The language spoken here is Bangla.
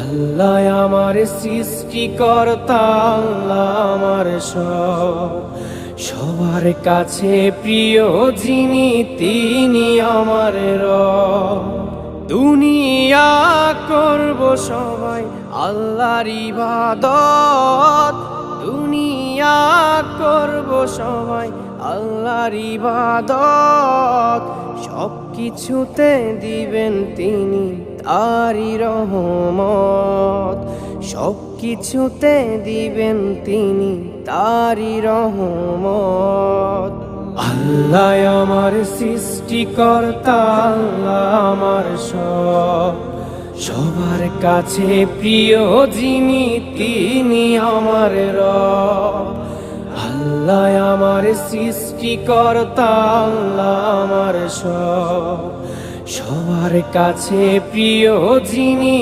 আল্লাহ আমার সৃষ্টিকর্তা, আল্লাহ আমার সব, সবার কাছে প্রিয় যিনি তিনি আমার রব। দুনিয়া করব সবাই আল্লাহর ইবাদত, দুনিয়া করব সবাই আল্লাহর ইবাদত, সব কিছুতে দিবেন তিনি তারি রহমত, সব কিছুতে দিবেন তিনি তারি রহমত। আল্লাহ আমার সৃষ্টিকর্তা, আল্লাহ আমার সব, সবার কাছে প্রিয় যিনি তিনি আমার রব। আল্লাহ আমার সৃষ্টিকর্তা, আল্লাহ আমার সব, সবার কাছে প্রিয় যিনি